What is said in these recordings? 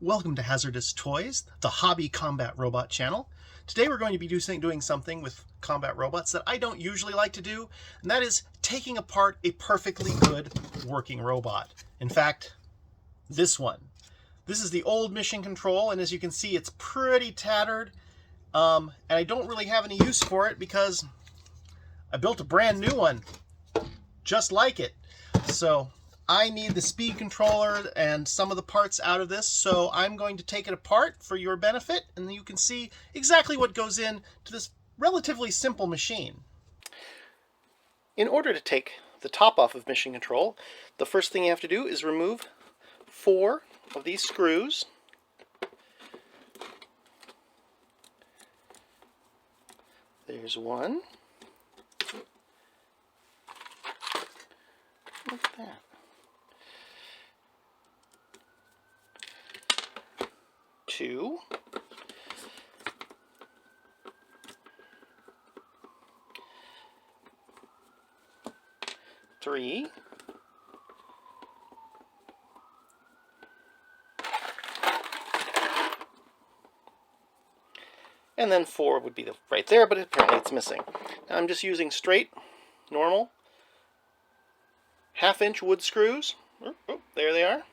Welcome to Hazardous Toys, the hobby combat robot channel. Today we're going to be doing something with combat robots that I don't usually like to do, and that is taking apart a perfectly good working robot. In fact, this one. This is the old Mission Control, and as you can see, it's pretty tattered, and I don't really have any use for it because I built a brand new one just like it. So I need the speed controller and some of the parts out of this, so I'm going to take it apart for your benefit, and you can see exactly what goes into this relatively simple machine. In order to take the top off of Mission Control, the first thing you have to do is remove 4 of these screws. There's one. Look at that. 2. 3. 4 would be right there, but apparently it's missing. Now I'm just using straight, normal, 1/2-inch wood screws. Oh, there they are.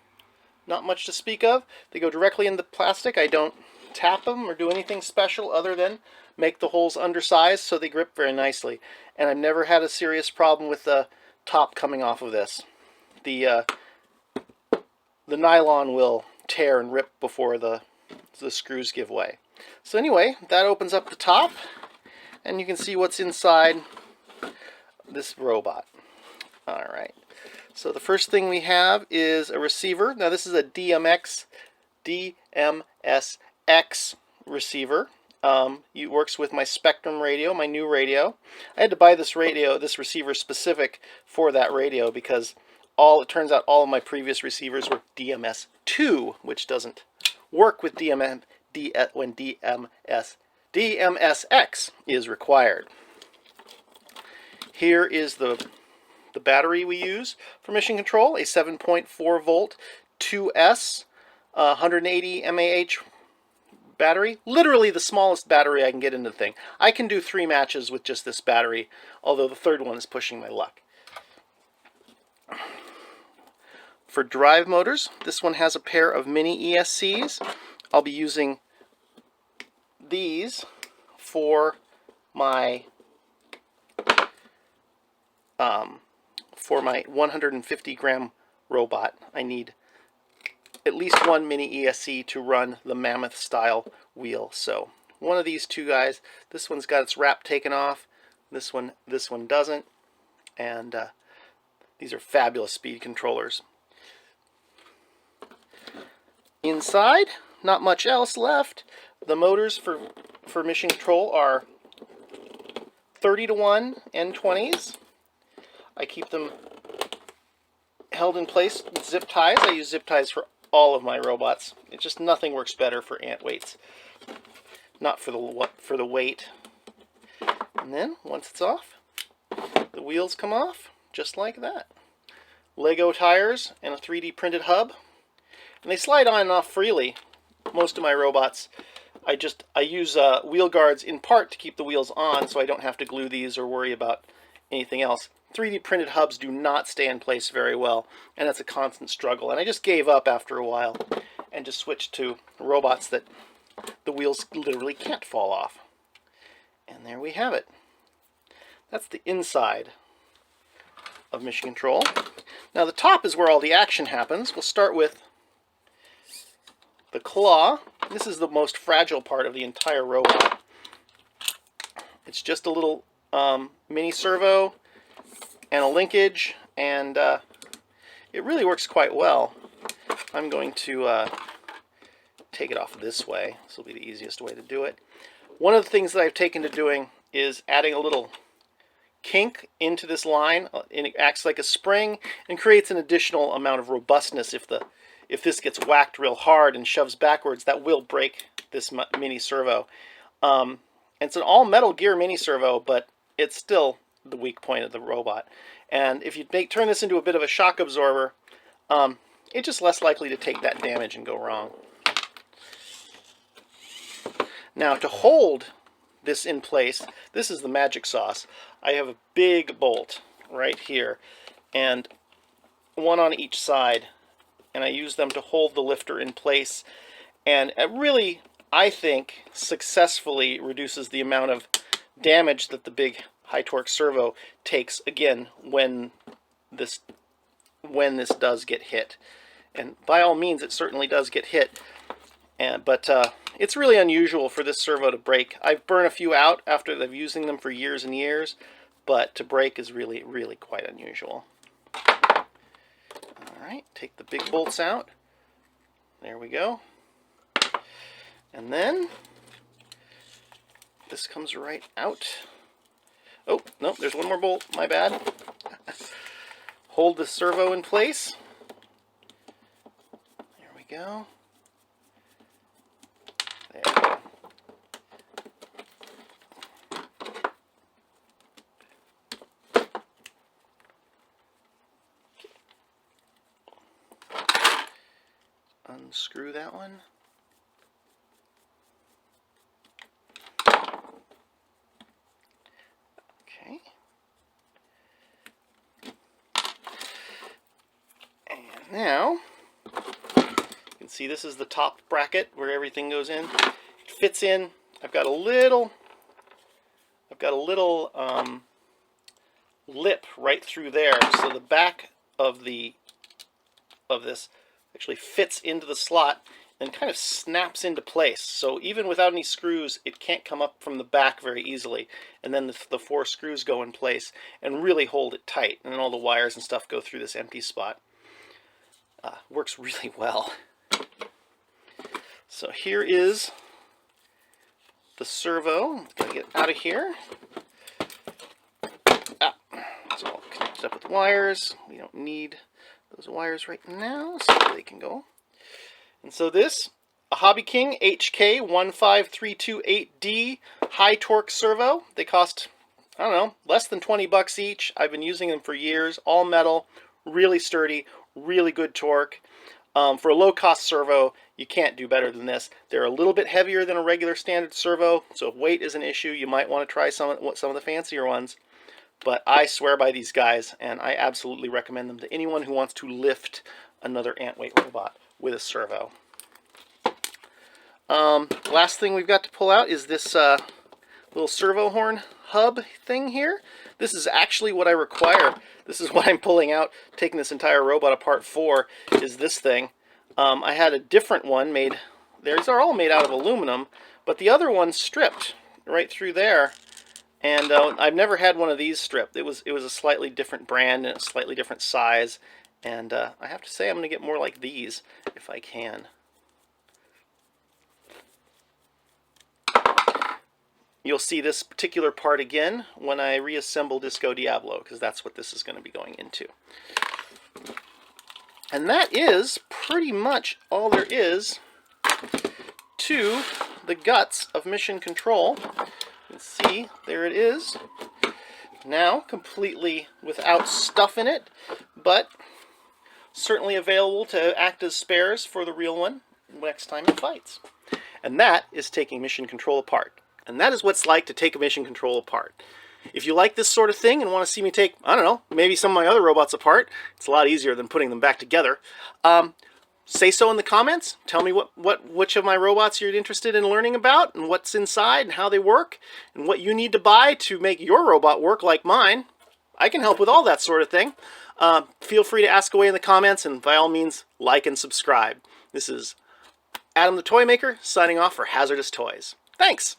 Not much to speak of. They go directly in the plastic. I don't tap them or do anything special other than make the holes undersized so they grip very nicely. And I've never had a serious problem with the top coming off of this. The nylon will tear and rip before the screws give way. So anyway, that opens up the top, and you can see what's inside this robot. All right. So the first thing we have is a receiver. Now this is a DMSX receiver. It works with my Spectrum radio, my new radio. I had to buy this receiver specific for that radio because it turns out all of my previous receivers were DMS2, which doesn't work with when DMSX is required. Here is the battery we use for Mission Control, a 7.4 volt 2S 180 mAh battery. Literally the smallest battery I can get into the thing. I can do 3 matches with just this battery, although the third one is pushing my luck. For drive motors, this one has a pair of mini ESCs. I'll be using these for my 150 gram robot. I need at least one mini ESC to run the Mammoth style wheel. So one of these two guys, this one's got its wrap taken off, this one doesn't, and these are fabulous speed controllers. Inside, not much else left. The motors for Mission Control are 30-to-1 N20s. I keep them held in place with zip ties. I use zip ties for all of my robots. It's just nothing works better for antweights. Not for the weight. And then once it's off, the wheels come off just like that. Lego tires and a 3D printed hub. And they slide on and off freely. Most of my robots, I use wheel guards in part to keep the wheels on so I don't have to glue these or worry about anything else. 3D printed hubs do not stay in place very well, and that's a constant struggle. And I just gave up after a while and just switched to robots that the wheels literally can't fall off. And there we have it. That's the inside of Mission Control. Now the top is where all the action happens. We'll start with the claw. This is the most fragile part of the entire robot. It's just a little mini servo and a linkage, and it really works quite well. I'm going to take it off this way. This will be the easiest way to do it. One of the things that I've taken to doing is adding a little kink into this line, and it acts like a spring and creates an additional amount of robustness. If this gets whacked real hard and shoves backwards, that will break this mini servo. It's an all-metal gear mini servo, but it's still the weak point of the robot. And if you turn this into a bit of a shock absorber, it's just less likely to take that damage and go wrong. Now to hold this in place, this is the magic sauce. I have a big bolt right here, and one on each side, and I use them to hold the lifter in place, and it really, I think, successfully reduces the amount of damage that the big high torque servo takes, again, when this does get hit. And by all means, it certainly does get hit, but it's really unusual for this servo to break. I've burned a few out after I've using them for years and years, but to break is really, really quite unusual. Alright, take the big bolts out. There we go. And then this comes right out. Oh, no, there's one more bolt, my bad. Hold the servo in place. There we go. There we go. Unscrew that one. Okay. And now, you can see this is the top bracket where everything goes in. It fits in. I've got a little lip right through there, so the back of this actually fits into the slot and kind of snaps into place. So even without any screws, it can't come up from the back very easily. And then the 4 screws go in place and really hold it tight. And then all the wires and stuff go through this empty spot. Works really well. So here is the servo. Gotta get out of here. It's all connected up with wires. We don't need those wires right now, so they can go. And so this, a Hobby King HK15328D high torque servo. They cost, I don't know, less than 20 bucks each. I've been using them for years. All metal, really sturdy, really good torque. For a low-cost servo, you can't do better than this. They're a little bit heavier than a regular standard servo, so if weight is an issue, you might want to try some of the fancier ones. But I swear by these guys, and I absolutely recommend them to anyone who wants to lift another antweight robot with a servo. Last thing we've got to pull out is this little servo horn hub thing here. This is actually what I require. This is what I'm pulling out, taking this entire robot apart for, is this thing. I had a different one made. These are all made out of aluminum, but the other one's stripped right through there. And I've never had one of these stripped. It was a slightly different brand and a slightly different size. And I have to say I'm going to get more like these if I can. You'll see this particular part again when I reassemble Disco Diablo, because that's what this is going to be going into. And that is pretty much all there is to the guts of Mission Control. You can see, there it is. Now, completely without stuff in it, but certainly available to act as spares for the real one next time it fights. And that is taking Mission Control apart. And that is what it's like to take a Mission Control apart. If you like this sort of thing and want to see me take, I don't know, maybe some of my other robots apart, it's a lot easier than putting them back together. Say so in the comments. Tell me which of my robots you're interested in learning about, and what's inside, and how they work, and what you need to buy to make your robot work like mine. I can help with all that sort of thing. Feel free to ask away in the comments, and by all means, like and subscribe. This is Adam the Toy Maker, signing off for Hazardous Toys. Thanks!